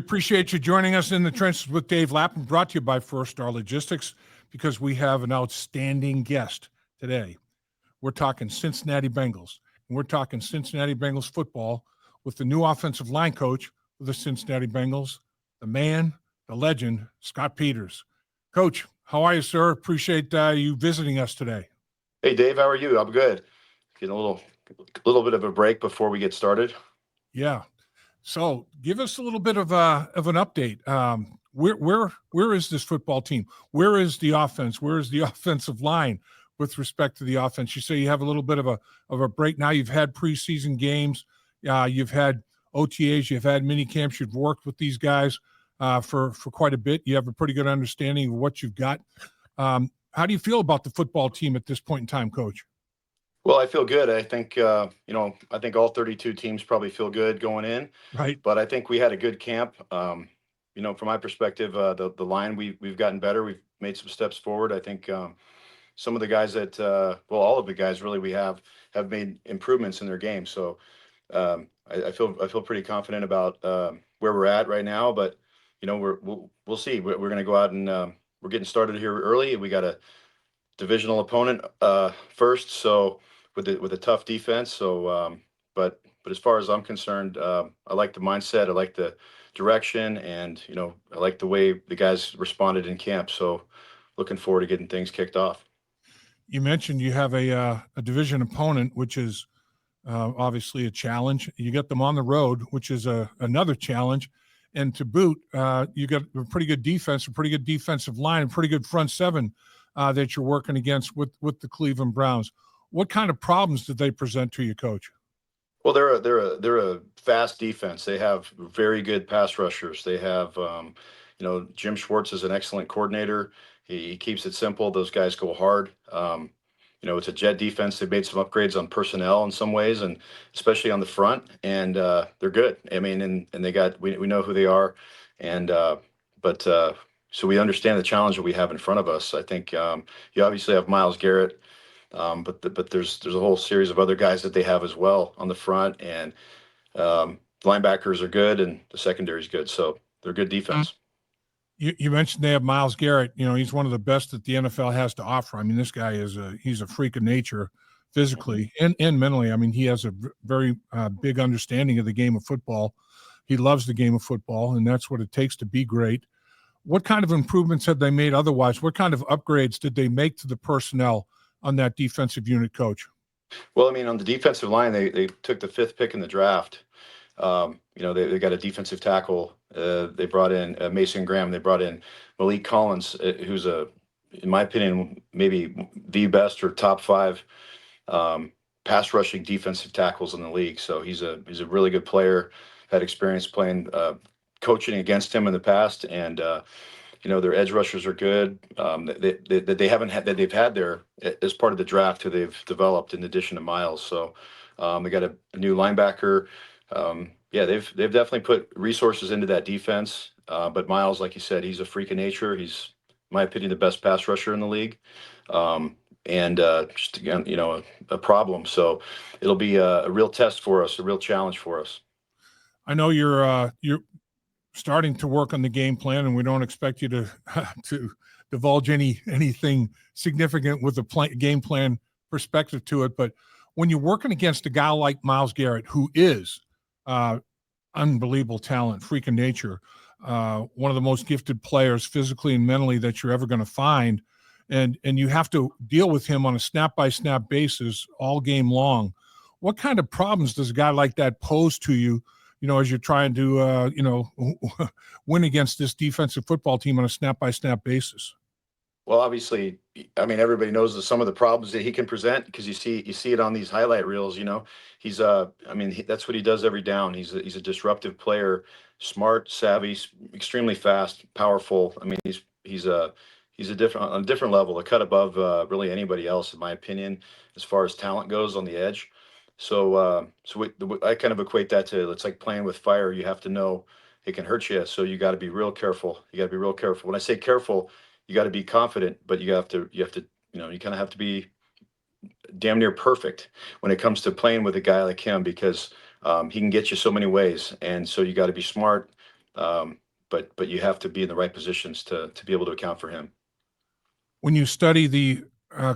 appreciate you joining us in the trenches with Dave Lapham, brought to you by First Star Logistics, because we have an outstanding guest today. We're talking Cincinnati Bengals, and we're talking Cincinnati Bengals football with the new offensive line coach for the Cincinnati Bengals, the man, the legend, Scott Peters. Coach, how are you, sir? Appreciate you visiting us today. Hey, Dave, how are you? I'm good. Getting a little bit of a break before we get started. Yeah. So give us a little bit of an update. Where is this football team? Where is the offense? Where is the offensive line with respect to the offense? You say you have a little bit of a break now. You've had preseason games. You've had OTAs. You've had mini camps. You've worked with these guys for quite a bit. You have a pretty good understanding of what you've got. How do you feel about the football team at this point in time, Coach? Well, I feel good. I think I think all 32 teams probably feel good going in. Right. But I think we had a good camp. From my perspective, the line we've gotten better. We've made some steps forward. I think some of the guys all of the guys really we have made improvements in their game. So I feel pretty confident about where we're at right now. But we'll see. We're going to go out and we're getting started here early. We got a divisional opponent first, so with a tough defense. So, but as far as I'm concerned, I like the mindset. I like the direction, and I like the way the guys responded in camp. So, looking forward to getting things kicked off. You mentioned you have a division opponent, which is obviously a challenge. You get them on the road, which is another challenge. And to boot, you got a pretty good defense, a pretty good defensive line, a pretty good front seven that you're working against with the Cleveland Browns. What kind of problems did they present to you, Coach? Well, they're a fast defense. They have very good pass rushers. They have, Jim Schwartz is an excellent coordinator. He keeps it simple. Those guys go hard. It's a jet defense. They've made some upgrades on personnel in some ways, and especially on the front. And they're good. I mean, and they got we know who they are, and so we understand the challenge that we have in front of us. I think you obviously have Myles Garrett. But there's a whole series of other guys that they have as well on the front, and linebackers are good, and the secondary is good. So they're good defense. You mentioned they have Myles Garrett. He's one of the best that the NFL has to offer. I mean, this guy he's a freak of nature, physically and mentally. I mean, he has a very big understanding of the game of football. He loves the game of football, and that's what it takes to be great. What kind of improvements have they made otherwise? What kind of upgrades did they make to the personnel on that defensive unit, Coach? Well, I mean, on the defensive line, they took the 5th pick in the draft. They got a defensive tackle. They brought in Mason Graham. They brought in Malik Collins, who's in my opinion, maybe the best or top 5 pass rushing defensive tackles in the league. So he's a really good player. Had experience playing, coaching against him in the past, and their edge rushers are good. That they've had there as part of the draft who they've developed in addition to Myles. So they got a new linebacker. They've definitely put resources into that defense. But Myles, like you said, he's a freak of nature. He's, in my opinion, the best pass rusher in the league. Just again, a problem. So it'll be a real test for us, a real challenge for us. I know you're starting to work on the game plan, and we don't expect you to divulge anything significant with the game plan perspective to it. But when you're working against a guy like Myles Garrett, who is unbelievable talent, freak of nature, one of the most gifted players physically and mentally that you're ever going to find, and you have to deal with him on a snap-by-snap basis all game long, what kind of problems does a guy like that pose to you, as you're trying to, win against this defensive football team on a snap-by-snap basis? Well, obviously, I mean, everybody knows some of the problems that he can present because you see it on these highlight reels. He's that's what he does every down. He's a disruptive player, smart, savvy, extremely fast, powerful. I mean, he's on a different level, a cut above really anybody else, in my opinion, as far as talent goes on the edge. So I kind of equate that to, it's like playing with fire. You have to know it can hurt you, so you got to be real careful. When I say careful, you got to be confident, but you have to you kind of have to be damn near perfect when it comes to playing with a guy like him, because he can get you so many ways. And so you got to be smart, But you have to be in the right positions to be able to account for him. When you study the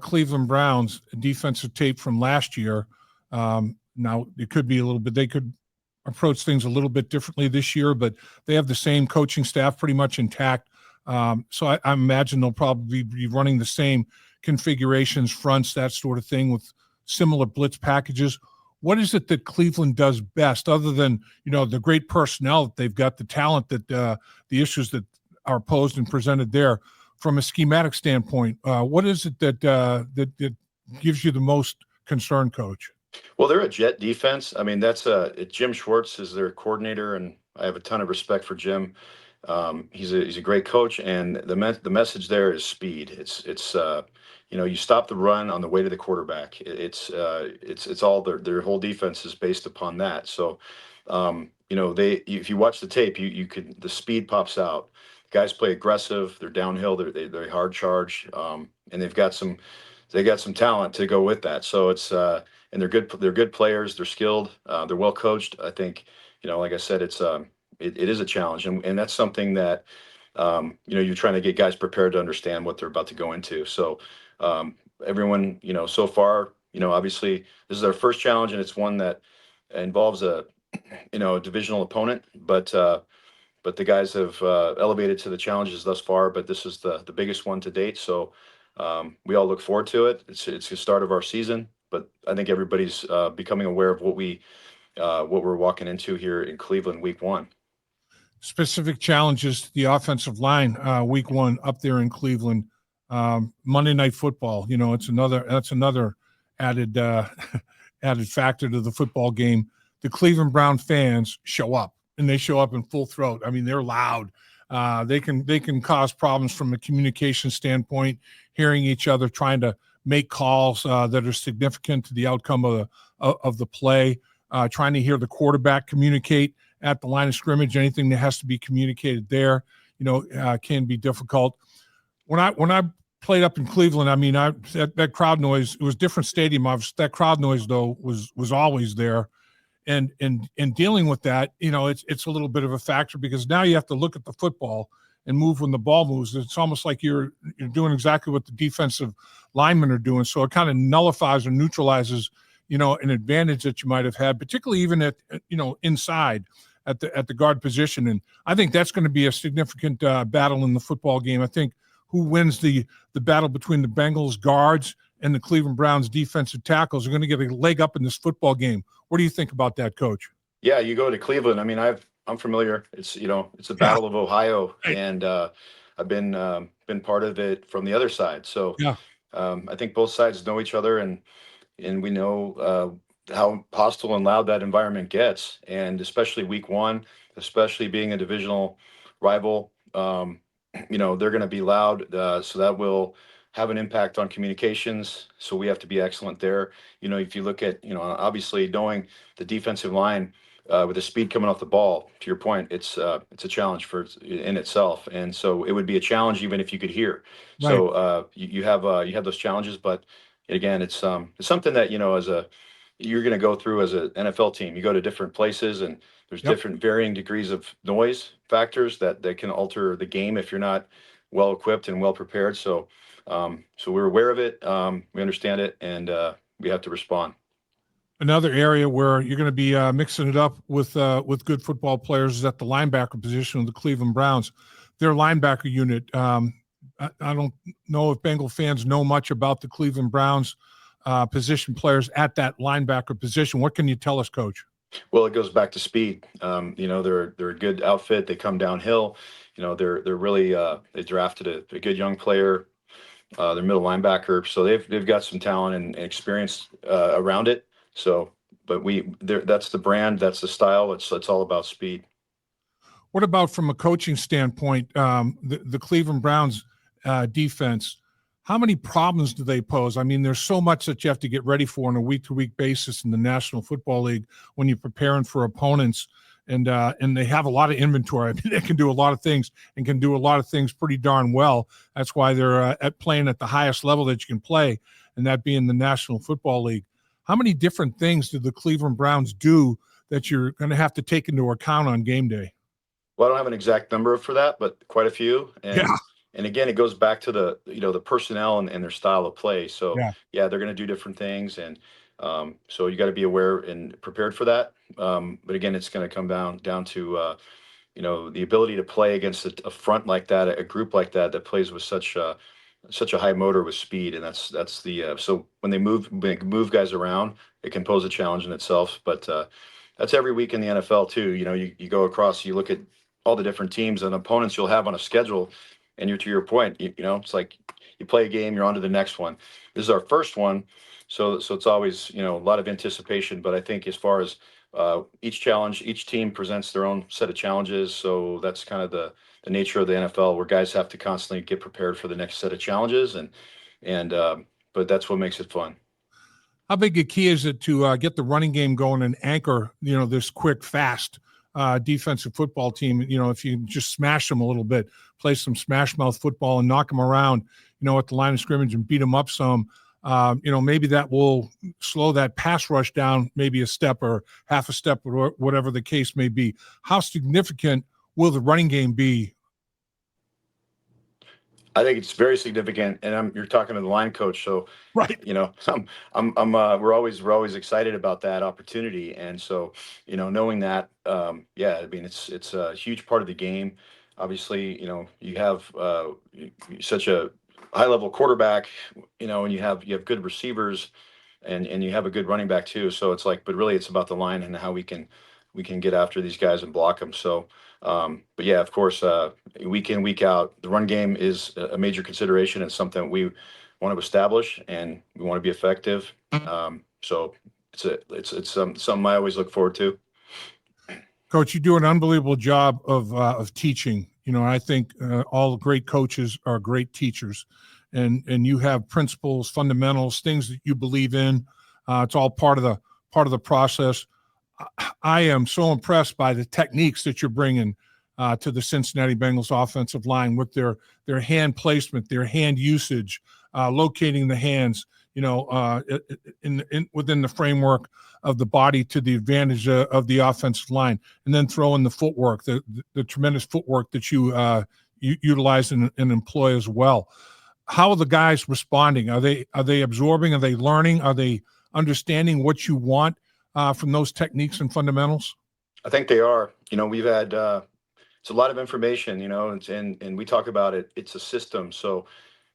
Cleveland Browns defensive tape from last year, now it could be a little bit, they could approach things a little bit differently this year, but they have the same coaching staff pretty much intact. So I imagine they'll probably be running the same configurations, fronts, that sort of thing, with similar blitz packages. What is it that Cleveland does best, other than, the great personnel that they've got, the talent, that the issues that are posed and presented there? From a schematic standpoint, what is it that gives you the most concern, Coach? Well, they're a jet defense. I mean, that's Jim Schwartz is their coordinator, and I have a ton of respect for Jim. He's a great coach, and the message there is speed. It's you stop the run on the way to the quarterback. It's all their whole defense is based upon that. So, if you watch the tape, the speed pops out. Guys play aggressive. They're downhill. They're hard charge, and they've got some talent to go with that. So it's and they're good players. They're skilled. They're well coached. I think, like I said, it is a challenge, and that's something that you're trying to get guys prepared to understand what they're about to go into. So everyone, so far, obviously this is our first challenge, and it's one that involves a divisional opponent, but the guys have elevated to the challenges thus far. But this is the biggest one to date. So we all look forward to it. It's the start of our season, but I think everybody's becoming aware of what we're walking into here in Cleveland week 1. Specific challenges to the offensive line week 1 up there in Cleveland. Monday Night Football, that's another added added factor to the football game. The Cleveland Brown fans show up, and they show up in full throat. I mean, they're loud. They can cause problems from a communication standpoint, hearing each other, trying to make calls that are significant to the outcome of the play, trying to hear the quarterback communicate at the line of scrimmage. Anything that has to be communicated there, can be difficult. When I played up in Cleveland, I mean, that crowd noise, it was a different stadium. That crowd noise, though, was always there. And dealing with that, it's a little bit of a factor, because now you have to look at the football and move when the ball moves. It's almost like you're doing exactly what the defensive linemen are doing. So it kind of nullifies or neutralizes, an advantage that you might have had, particularly even at inside at the guard position. And I think that's going to be a significant battle in the football game. I think who wins the battle between the Bengals guards and the Cleveland Browns defensive tackles are going to get a leg up in this football game. What do you think about that, Coach? Yeah, you go to Cleveland. I mean, I'm familiar. It's it's a Battle of Ohio, and I've been part of it from the other side. So yeah, I think both sides know each other, and we know how hostile and loud that environment gets, and especially week 1, especially being a divisional rival. They're going to be loud, so that will have an impact on communications. So we have to be excellent there. If you look at, obviously knowing the defensive line with the speed coming off the ball, to your point, it's a challenge in itself. And so it would be a challenge even if you could hear. right. So you have those challenges, but again, it's something that, you're going to go through as an NFL team. You go to different places, and there's different varying degrees of noise factors that can alter the game if you're not well equipped and well prepared. So we're aware of it. We understand it, and we have to respond. Another area where you're going to be mixing it up with good football players is at the linebacker position of the Cleveland Browns. Their linebacker unit. I don't know if Bengal fans know much about the Cleveland Browns position players at that linebacker position. What can you tell us, Coach? Well, it goes back to speed. They're a good outfit. They come downhill. They're really they drafted a good young player. They're middle linebacker, so they've got some talent and experience around it. So, but that's the brand, that's the style. It's all about speed. What about from a coaching standpoint, the Cleveland Browns defense? How many problems do they pose? I mean, there's so much that you have to get ready for on a week-to-week basis in the National Football League when you're preparing for opponents, and they have a lot of inventory. I mean, they can do a lot of things and can do a lot of things pretty darn well. That's why they're playing at the highest level that you can play, and that being the National Football League. How many different things do the Cleveland Browns do that you're going to have to take into account on game day? Well, I don't have an exact number for that, but quite a few. Yeah. And again, it goes back to the personnel and their style of play. So Yeah. yeah, they're going to do different things, and so you got to be aware and prepared for that. But again, it's going to come down to the ability to play against a front like that, a group like that plays with such a high motor with speed, and that's the so when they move guys around, it can pose a challenge in itself. But that's every week in the NFL too. You go across, you look at all the different teams and opponents you'll have on a schedule, and you're to your point. It's like you play a game, you're on to the next one. This is our first one, so it's always a lot of anticipation. But I think as far as each team presents their own set of challenges. So that's kind of the nature of the NFL, where guys have to constantly get prepared for the next set of challenges, and but that's what makes it fun. How big a key is it to get the running game going and anchor, this quick, fast defensive football team? If you just smash them a little bit, play some smash mouth football and knock them around, at the line of scrimmage and beat them up some, maybe that will slow that pass rush down maybe a step or half a step or whatever the case may be. How significant will the running game be? I think it's very significant, and you're talking to the line coach, so Right. we're always excited about that opportunity, and so knowing that, yeah, I mean it's a huge part of the game. Obviously, you have such a high level quarterback, and you have good receivers, and you have a good running back too. So it's like, but really, it's about the line and how we can get after these guys and block them. So, but yeah, of course, week in, week out, the run game is a major consideration and something that we want to establish, and we want to be effective. So it's something I always look forward to. Coach, you do an unbelievable job of teaching. I think all great coaches are great teachers, and you have principles, fundamentals, things that you believe in. It's all part of the process. I am so impressed by the techniques that you're bringing to the Cincinnati Bengals offensive line with their hand placement, their hand usage, locating the hands, within the framework of the body to the advantage of the offensive line, and then throw in the footwork, the tremendous footwork that you utilize and employ as well. How are the guys responding? Are they absorbing? Are they learning? Are they understanding what you want from those techniques and fundamentals? I think they are. We've had it's a lot of information, and we talk about it. It's a system, so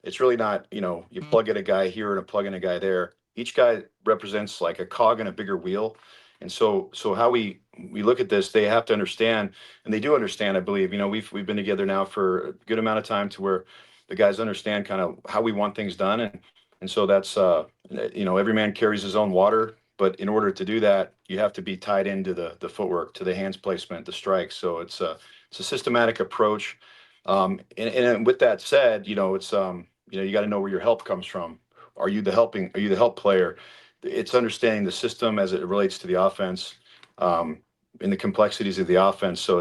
it's really not, you plug in a guy here and a plug in a guy there. Each guy represents like a cog in a bigger wheel. And so how we look at this, they have to understand, and they do understand, I believe. We've been together now for a good amount of time to where the guys understand kind of how we want things done. And so that's every man carries his own water, but in order to do that, you have to be tied into the footwork, to the hands placement, the strikes. So it's a systematic approach. And with that said, it's you got to know where your help comes from. Are you the help player? It's understanding the system as it relates to the offense, and the complexities of the offense. So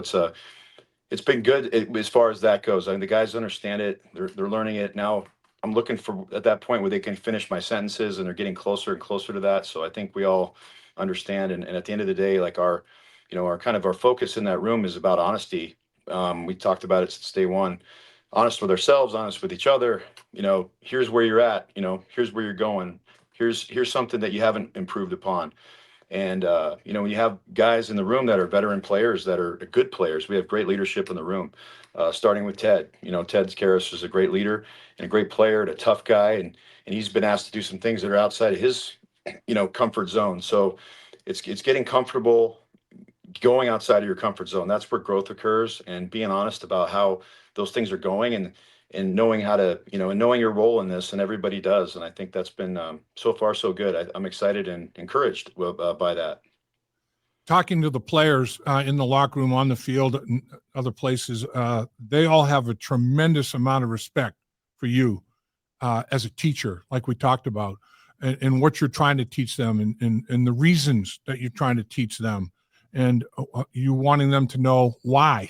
it's been good as far as that goes. I mean, the guys understand it. They're learning it now. I'm looking for at that point where they can finish my sentences, and they're getting closer and closer to that. So I think we all understand. And at the end of the day, like our kind of our focus in that room is about honesty. We talked about it since day one. Honest with ourselves, honest with each other. Here's where you're at. Here's where you're going. Here's something that you haven't improved upon. And when you have guys in the room that are veteran players, that are good players, we have great leadership in the room. Starting with Ted. Ted Karras is a great leader and a great player, and a tough guy, and he's been asked to do some things that are outside of his comfort zone. So it's getting comfortable, going outside of your comfort zone. That's where growth occurs, and being honest about how those things are going, and knowing how to, and knowing your role in this, and everybody does. And I think that's been so far so good. I'm excited and encouraged by that. Talking to the players in the locker room, on the field, and other places, they all have a tremendous amount of respect for you as a teacher, like we talked about, and what you're trying to teach them, and the reasons that you're trying to teach them, and you wanting them to know why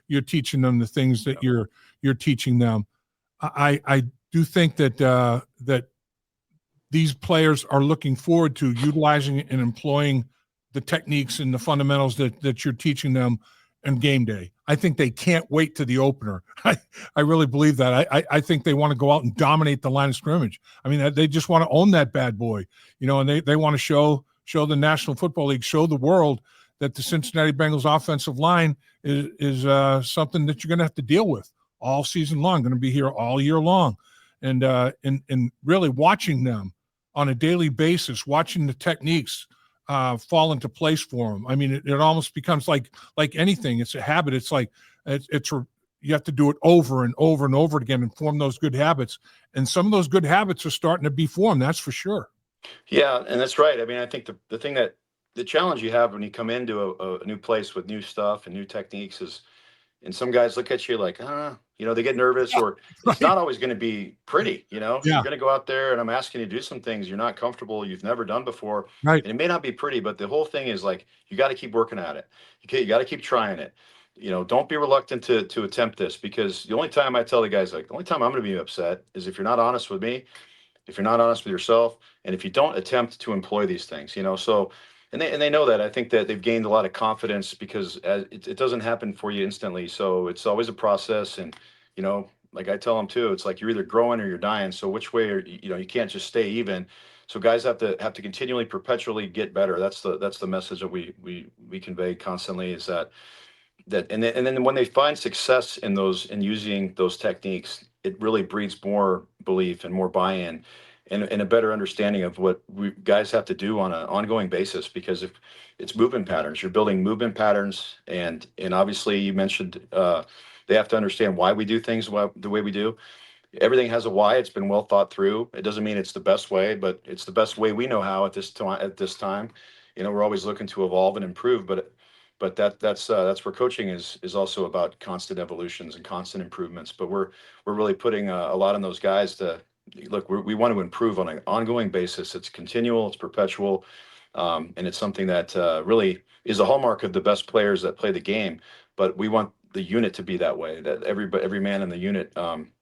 you're teaching them the things that you're teaching them. I do think that that these players are looking forward to utilizing and employing the techniques and the fundamentals that you're teaching them, and game day. I think they can't wait to the opener. I really believe that. I think they want to go out and dominate the line of scrimmage. I mean, they just want to own that bad boy, and they want to show the National Football League, show the world that the Cincinnati Bengals offensive line is something that you're going to have to deal with all season long, going to be here all year long. And really watching them on a daily basis, watching the techniques fall into place for them. I mean, it almost becomes like anything. It's a habit. It's like you have to do it over and over and over again and form those good habits. And some of those good habits are starting to be formed. That's for sure. Yeah, and that's right. I mean, I think the thing that the challenge you have when you come into a new place with new stuff and new techniques is, and some guys look at you like, they get nervous, or it's Right. not always going to be pretty. You're Yeah. going to go out there and I'm asking you to do some things you're not comfortable, you've never done before. Right. And it may not be pretty, but the whole thing is like, you got to keep working at it. Okay. You got to keep trying it. Don't be reluctant to attempt this, because the only time I tell the guys, like, the only time I'm going to be upset is if you're not honest with me, if you're not honest with yourself, and if you don't attempt to employ these things. So, and they know that. I think that they've gained a lot of confidence, because it doesn't happen for you instantly, so it's always a process. And like I tell them too, it's like you're either growing or you're dying, so which way are you can't just stay even. So guys have to continually, perpetually get better. That's the message that we convey constantly, is and then when they find success in using those techniques, it really breeds more belief and more buy-in, and a better understanding of what we guys have to do on an ongoing basis. Because if it's movement patterns, you're building movement patterns, and obviously you mentioned they have to understand why we do things the way we do. Everything has a why. It's been well thought through. It doesn't mean it's the best way, but it's the best way we know how at this time. We're always looking to evolve and improve, but that's where coaching is also about constant evolutions and constant improvements. But we're really putting a lot on those guys to look. We want to improve on an ongoing basis. It's continual. It's perpetual. And it's something that really is a hallmark of the best players that play the game. But we want the unit to be that way. That every man in the unit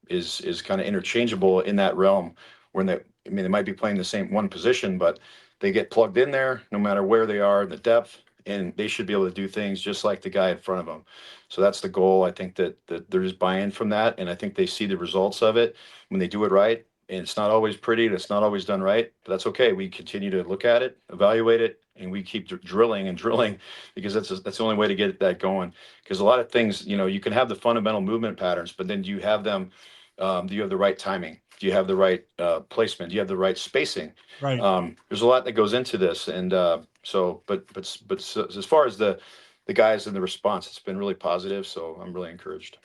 is kind of interchangeable in that realm. They might be playing the same one position, but they get plugged in there no matter where they are in the depth, and they should be able to do things just like the guy in front of them. So that's the goal. I think that there's buy-in from that, and I think they see the results of it when they do it right. And it's not always pretty, and it's not always done right, but that's okay. We continue to look at it, evaluate it, and we keep drilling and drilling, because that's the only way to get that going. Because a lot of things, you can have the fundamental movement patterns, but then do you have them? Do you have the right timing? Do you have the right placement? Do you have the right spacing? Right. There's a lot that goes into this, and as far as the guys and the response, it's been really positive. So I'm really encouraged.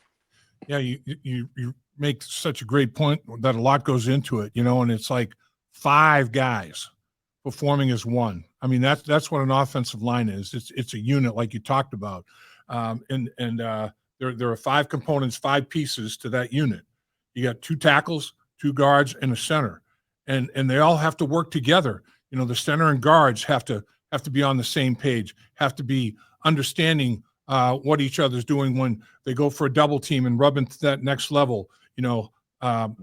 Yeah, you make such a great point that a lot goes into it, and it's like 5 guys performing as one. I mean, that's what an offensive line is. It's a unit, like you talked about, and there are 5 components, 5 pieces to that unit. You got 2 tackles, 2 guards, and a center, and they all have to work together. The center and guards have to be on the same page, have to be understanding what each other's doing when they go for a double team and rub into that next level. How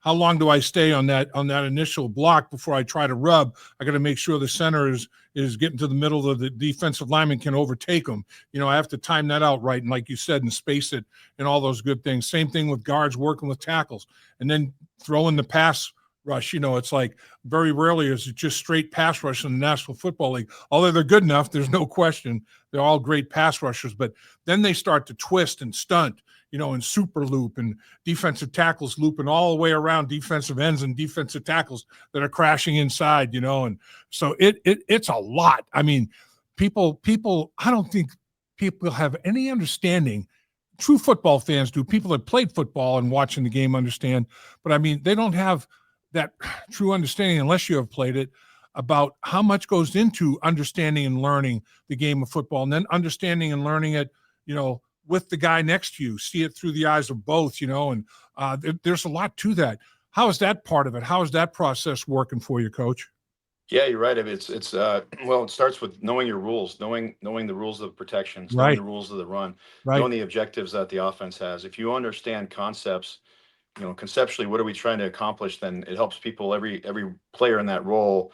long do I stay on that initial block before I try to rub? I got to make sure the center is getting to the middle of the defensive lineman can overtake them. I have to time that out right, and like you said, and space it, and all those good things. Same thing with guards working with tackles, and then throw in the pass rush. It's like very rarely is it just straight pass rush in the National Football League. Although they're good enough, there's no question. They're all great pass rushers, but then they start to twist and stunt, and super loop and defensive tackles looping all the way around defensive ends and defensive tackles that are crashing inside, and so it's a lot. I mean, people, I don't think people have any understanding. True football fans do. People that played football and watching the game understand, but I mean, they don't have that true understanding unless you have played it, about how much goes into understanding and learning the game of football, and then understanding and learning it, with the guy next to you, see it through the eyes of both, and there's a lot to that. How is that part of it? How is that process working for you, Coach? Yeah, you're right. I mean, it's well, it starts with knowing your rules, knowing the rules of protections, knowing Right. the rules of the run, Right. knowing the objectives that the offense has. If you understand concepts, conceptually, what are we trying to accomplish? Then it helps people, every player in that role,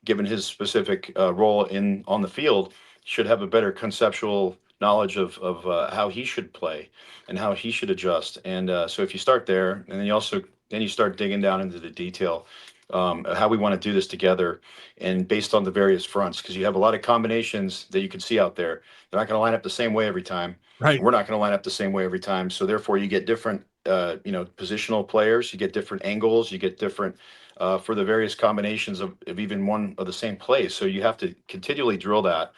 given his specific role on the field, should have a better conceptual knowledge of how he should play and how he should adjust. And so if you start there, and then you start digging down into the detail, of how we want to do this together, and based on the various fronts, because you have a lot of combinations that you can see out there. They're not going to line up the same way every time. Right. We're not going to line up the same way every time. So therefore, you get different, positional players. You get different angles. You get different for the various combinations of even one of the same play. So you have to continually drill that.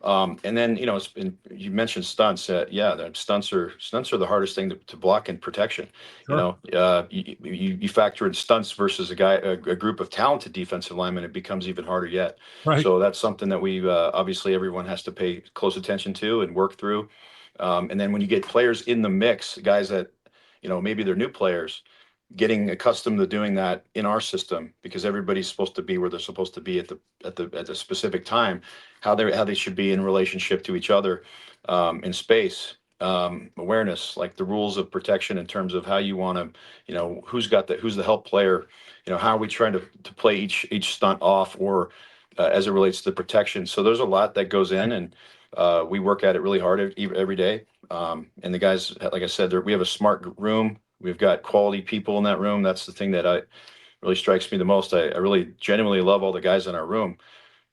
And then, you mentioned stunts. Yeah, stunts are the hardest thing to block in protection. Sure. You factor in stunts versus a group of talented defensive linemen, it becomes even harder yet. Right. So that's something that we obviously everyone has to pay close attention to and work through. And then when you get players in the mix, guys that maybe they're new players, getting accustomed to doing that in our system, because everybody's supposed to be where they're supposed to be at the specific time, how they should be in relationship to each other, in space, awareness, like the rules of protection in terms of how you want to, who's the help player, how are we trying to play each stunt off, or as it relates to protection. So there's a lot that goes in, and we work at it really hard every day. And the guys, like I said, we have a smart room. We've got quality people in that room. That's the thing that really strikes me the most. I really genuinely love all the guys in our room.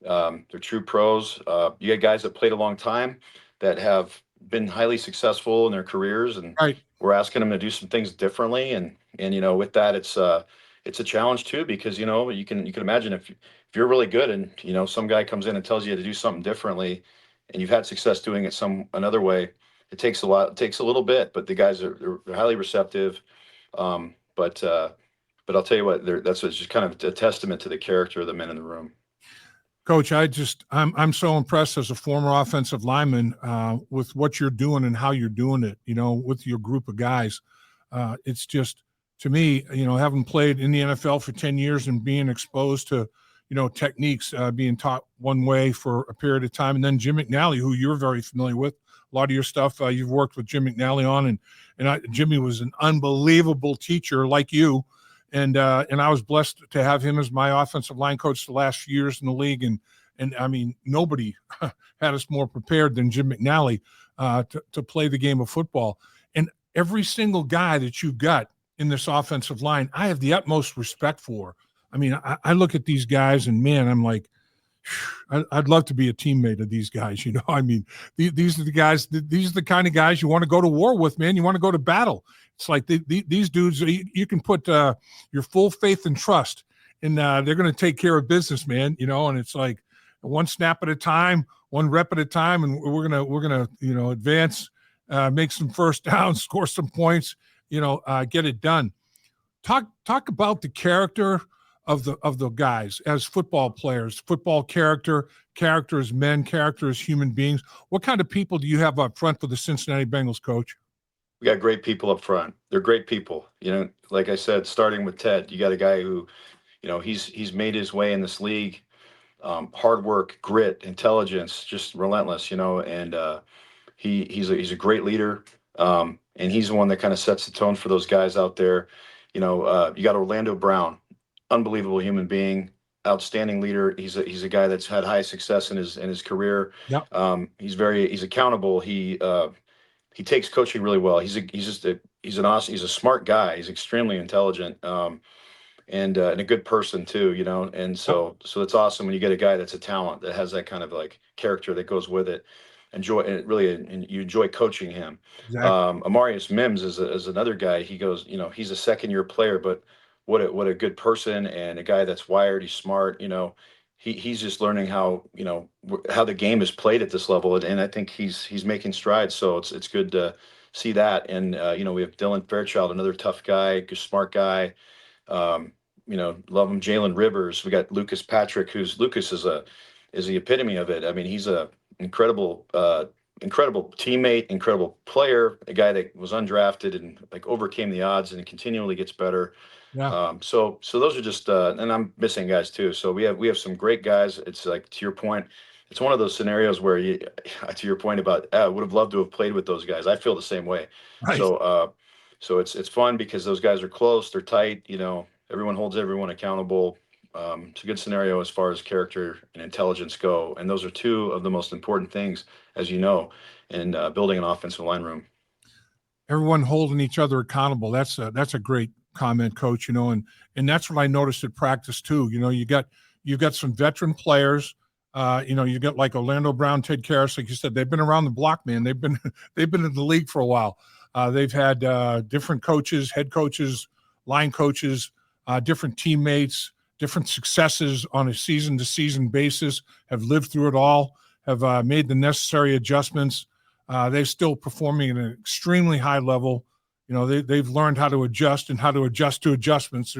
They're true pros. You get guys that played a long time that have been highly successful in their careers, and Right. we're asking them to do some things differently. And with that, it's a challenge too, because you can imagine if you're really good, and some guy comes in and tells you to do something differently, and you've had success doing it another way. It takes a lot. It takes a little bit, but the guys they're highly receptive. But I'll tell you what, that's just kind of a testament to the character of the men in the room. Coach, I'm so impressed as a former offensive lineman with what you're doing and how you're doing it. With your group of guys, it's just, to me, having played in the NFL for 10 years and being exposed to, techniques being taught one way for a period of time, and then Jim McNally, who you're very familiar with, a lot of your stuff you've worked with Jim McNally on, and Jimmy was an unbelievable teacher like you. And I was blessed to have him as my offensive line coach the last few years in the league. And I mean, nobody had us more prepared than Jim McNally to play the game of football. And every single guy that you've got in this offensive line, I have the utmost respect for. I mean, I look at these guys and, man, I'm like, I'd love to be a teammate of these guys. I mean, these are the guys, these are the kind of guys you want to go to war with, man. You want to go to battle. It's like these dudes, you can put your full faith and trust, and they're going to take care of business, man. And it's like one snap at a time, one rep at a time, and we're gonna advance, make some first downs, score some points, get it done. Talk about the character of the guys as football players, football character as men, character as human beings. What kind of people do you have up front for the Cincinnati Bengals, Coach? We got great people up front. They're great people. Like I said, starting with Ted, you got a guy who, he's made his way in this league. Hard work, grit, intelligence, just relentless. And he's a great leader. And he's the one that kind of sets the tone for those guys out there. You got Orlando Brown, unbelievable human being, outstanding leader. He's a guy that's had high success in his career. Yep. He's accountable. He takes coaching really well. He's a smart guy. He's extremely intelligent, and a good person too, And so it's awesome when you get a guy that's a talent that has that kind of like character that goes with it. And you enjoy coaching him. Exactly. Amarius Mims is another guy. He goes, he's a second-year player, but what a good person, and a guy that's wired. He's smart. He's just learning how how the game is played at this level, and I think he's making strides. So it's good to see that. And we have Dylan Fairchild, another tough guy, smart guy. Love him. Jalen Rivers. We got Lucas Patrick, Lucas is the epitome of it. I mean, he's a incredible teammate, incredible player, a guy that was undrafted and like overcame the odds and continually gets better. Yeah. So those are just, and I'm missing guys too. So we have some great guys. It's like, to your point, it's one of those scenarios where to your point about, I would have loved to have played with those guys. I feel the same way. Right. So it's fun because those guys are close, they're tight, everyone holds everyone accountable. It's a good scenario as far as character and intelligence go, and those are two of the most important things, as you know, in building an offensive line room. Everyone holding each other accountable. That's a great comment, Coach. And that's what I noticed at practice too. You've got some veteran players. You got like Orlando Brown, Ted Karras, like you said, they've been around the block, man. They've been they've been in the league for a while. They've had different coaches, head coaches, line coaches, different teammates, different successes on a season-to-season basis. Have lived through it all. Have made the necessary adjustments. They're still performing at an extremely high level. They've learned how to adjust and how to adjust to adjustments.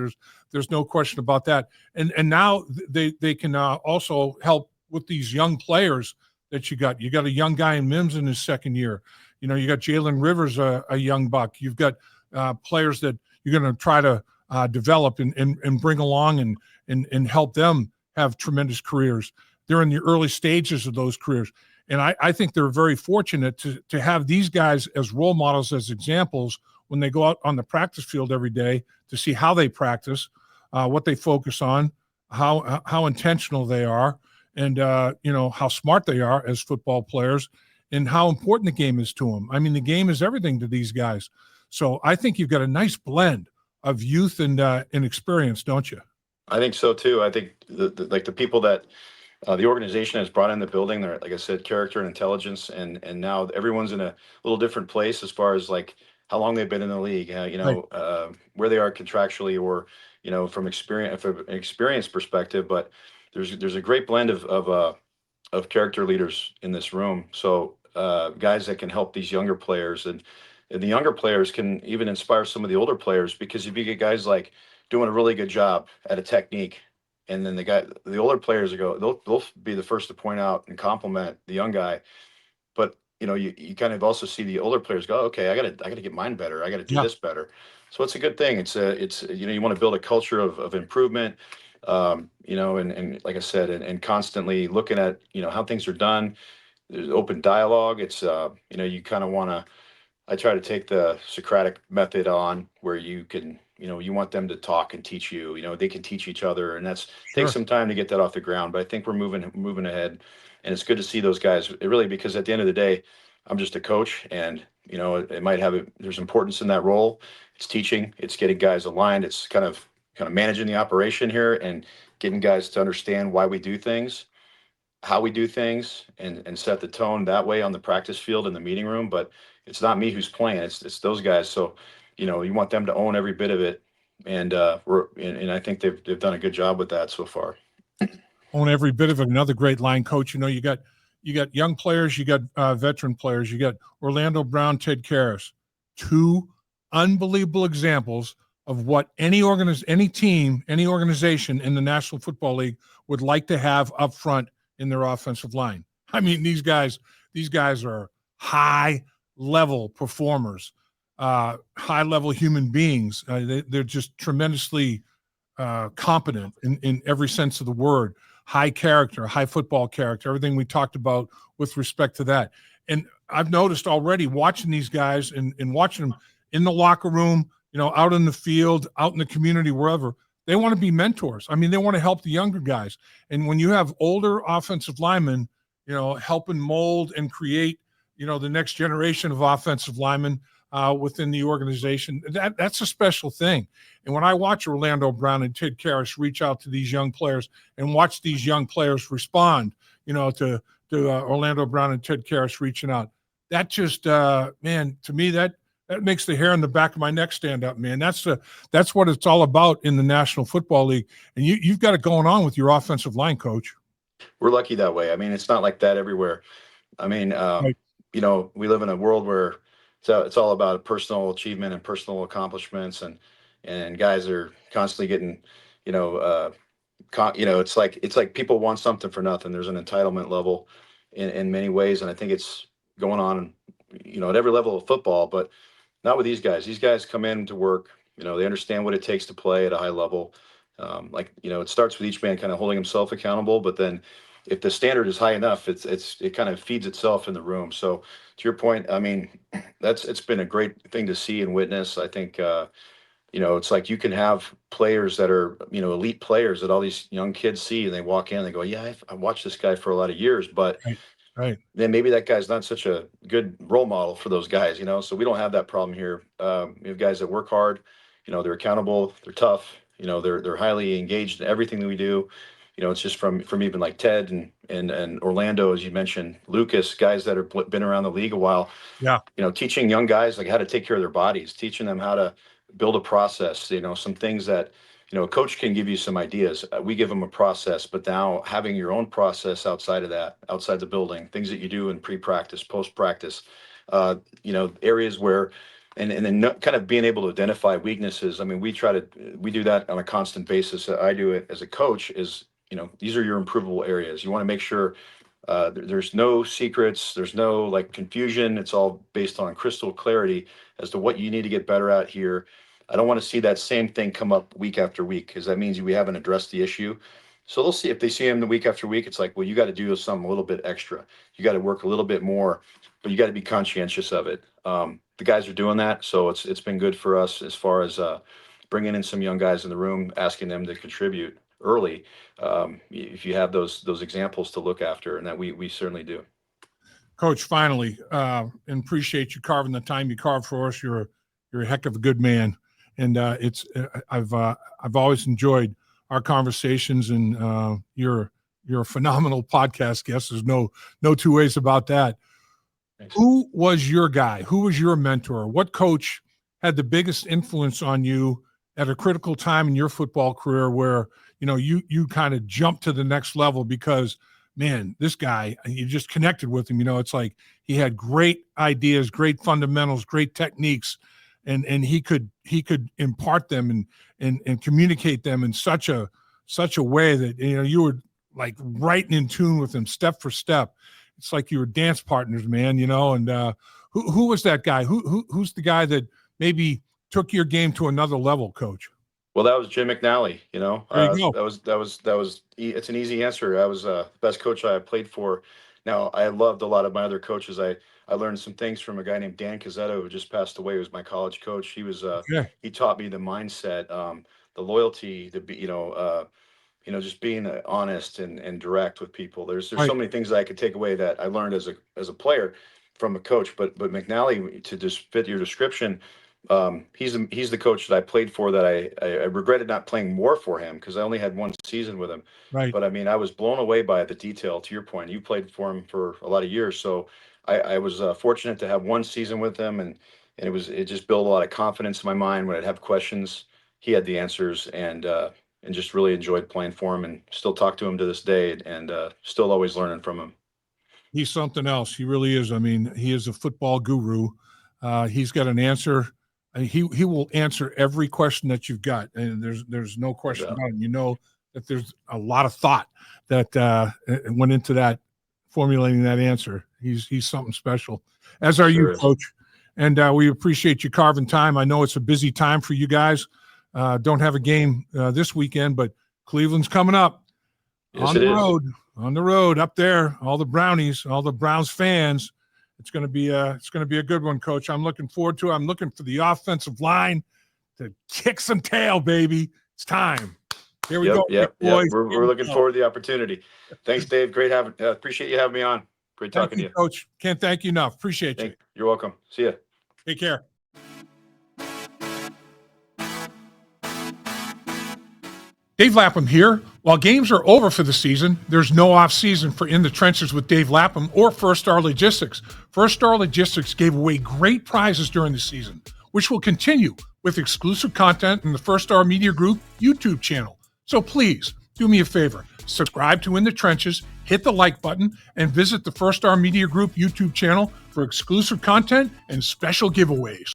There's no question about that. And now they can also help with these young players that you got. You got a young guy in Mims in his second year. You got Jalen Rivers, a young buck. You've got players that you're going to try to develop and bring along and help them have tremendous careers. They're in the early stages of those careers. And I think they're very fortunate to have these guys as role models, as examples when they go out on the practice field every day to see how they practice, what they focus on, how intentional they are, and how smart they are as football players, and how important the game is to them. I mean, the game is everything to these guys. So I think you've got a nice blend of youth and experience, don't you? I think so too. I think the people that the organization has brought in the building, they're, like I said, character and intelligence, and now everyone's in a little different place as far as like how long they've been in the league, where they are contractually, or from an experience perspective. But there's a great blend of character leaders in this room. So guys that can help these younger players, and the younger players can even inspire some of the older players, because if you get guys like doing a really good job at a technique, and then the older players they'll be the first to point out and compliment the young guy. But you kind of also see the older players go, okay, I gotta get mine better. I gotta do Yeah. this better. So it's a good thing. It's you want to build a culture of improvement, and like I said, and constantly looking at how things are done. There's open dialogue. It's you kind of want to. I try to take the Socratic method on, where you can, you want them to talk and teach you. They can teach each other, and takes Sure. some time to get that off the ground. But I think we're moving ahead, and it's good to see those guys. Really, because at the end of the day, I'm just a coach, and it might have there's importance in that role. It's teaching, it's getting guys aligned, it's kind of managing the operation here, and getting guys to understand why we do things, how we do things, and set the tone that way on the practice field in the meeting room. But it's not me who's playing, it's those guys. So you want them to own every bit of it, and I think they've done a good job with that so far. Own every bit of it. Another great line coach. You got young players, you got veteran players, you got Orlando Brown, Ted Karras, two unbelievable examples of what any team, any organization in the National Football League would like to have up front in their offensive line. I mean, these guys are high level performers, high level human beings. They're just tremendously competent in every sense of the word. High character, high football character, everything we talked about with respect to that. And I've noticed already watching these guys and watching them in the locker room, out in the field, out in the community, wherever, they want to be mentors. I mean, they want to help the younger guys. And when you have older offensive linemen, helping mold and create, the next generation of offensive linemen within the organization, that's a special thing. And when I watch Orlando Brown and Ted Karras reach out to these young players and watch these young players respond, to Orlando Brown and Ted Karras reaching out, that just, man, to me, that makes the hair on the back of my neck stand up, man. That's what it's all about in the National Football League. And you've got it going on with your offensive line, coach. We're lucky that way. I mean, it's not like that everywhere. I mean, Right. we live in a world where it's all about personal achievement and personal accomplishments, and guys are constantly getting, it's like people want something for nothing. There's an entitlement level in many ways, and I think it's going on, at every level of football, but not with these guys. These guys come in to work. They understand what it takes to play at a high level. It starts with each man kind of holding himself accountable, but then if the standard is high enough, it kind of feeds itself in the room. So to your point, I mean, it's been a great thing to see and witness. I think it's like you can have players that are, elite players that all these young kids see and they walk in and they go, yeah, I've watched this guy for a lot of years, but Right. Right. then maybe that guy's not such a good role model for those guys, so we don't have that problem here. We have guys that work hard, they're accountable, they're tough, they're highly engaged in everything that we do. It's just from even like Ted and Orlando, as you mentioned, Lucas, guys that have been around the league a while. Yeah. Teaching young guys like how to take care of their bodies, teaching them how to build a process, some things that, a coach can give you some ideas. We give them a process, but now having your own process outside of that, outside the building, things that you do in pre-practice, post-practice, areas where, and then kind of being able to identify weaknesses. I mean, we do that on a constant basis. I do it as a coach is, these are your improvable areas. You want to make sure there's no secrets, there's no like confusion. It's all based on crystal clarity as to what you need to get better at here. I don't want to see that same thing come up week after week, because that means we haven't addressed the issue. So they'll see, if they see him the week after week, it's like, well, you got to do something a little bit extra. You got to work a little bit more, but you got to be conscientious of it. The guys are doing that, so it's been good for us as far as bringing in some young guys in the room, asking them to contribute early. If you have those examples to look after, and that we certainly do. Coach, finally, and appreciate you carving the time you carved for us. You're a heck of a good man, and I've always enjoyed our conversations, and you're a phenomenal podcast guest. There's no two ways about that. Thanks. Who was your guy? Who was your mentor? What coach had the biggest influence on you at a critical time in your football career where you kind of jumped to the next level? Because man, this guy, you just connected with him. It's like he had great ideas, great fundamentals, great techniques, and he could impart them and communicate them in such a way that you were like right in tune with him step for step. It's like you were dance partners, man. And who was that guy? Who's the guy that maybe took your game to another level, Coach? Well, that was Jim McNally. There you go. That was. It's an easy answer. I was the best coach I played for. Now, I loved a lot of my other coaches. I learned some things from a guy named Dan Cazzetto, who just passed away. He was my college coach. He was he taught me the mindset, the loyalty, to be just being honest and direct with people. There's Right. so many things that I could take away that I learned as a player from a coach. But McNally, to just fit your description, he's the coach that I played for that I regretted not playing more for him, because I only had one season with him. Right. But I mean, I was blown away by the detail. To your point, you played for him for a lot of years, so I was fortunate to have one season with him, and it just built a lot of confidence in my mind. When I'd have questions, he had the answers, and just really enjoyed playing for him, and still talk to him to this day, and still always learning from him. He's something else. He really is. I mean, he is a football guru. He's got an answer. He will answer every question that you've got, and there's no question about it. That there's a lot of thought that went into that, formulating that answer. He's something special, as are you, Coach. And we appreciate you carving time. I know it's a busy time for you guys. Don't have a game this weekend, but Cleveland's coming up. Yes, On the road up there. All the Brownies, all the Browns fans. It's going to be a good one, Coach. I'm looking forward to it. I'm looking for the offensive line to kick some tail, baby. It's time. Here we go. Yep. We're looking forward to the opportunity. Thanks, Dave. Great appreciate you having me on. Great talking to you, Coach. Can't thank you enough. Appreciate you. You're welcome. See ya. Take care. Dave Lapham here. While games are over for the season, there's no off season for In the Trenches with Dave Lapham or First Star Logistics. First Star Logistics gave away great prizes during the season, which will continue with exclusive content in the First Star Media Group YouTube channel. So please do me a favor, subscribe to In the Trenches, hit the like button, and visit the First Star Media Group YouTube channel for exclusive content and special giveaways.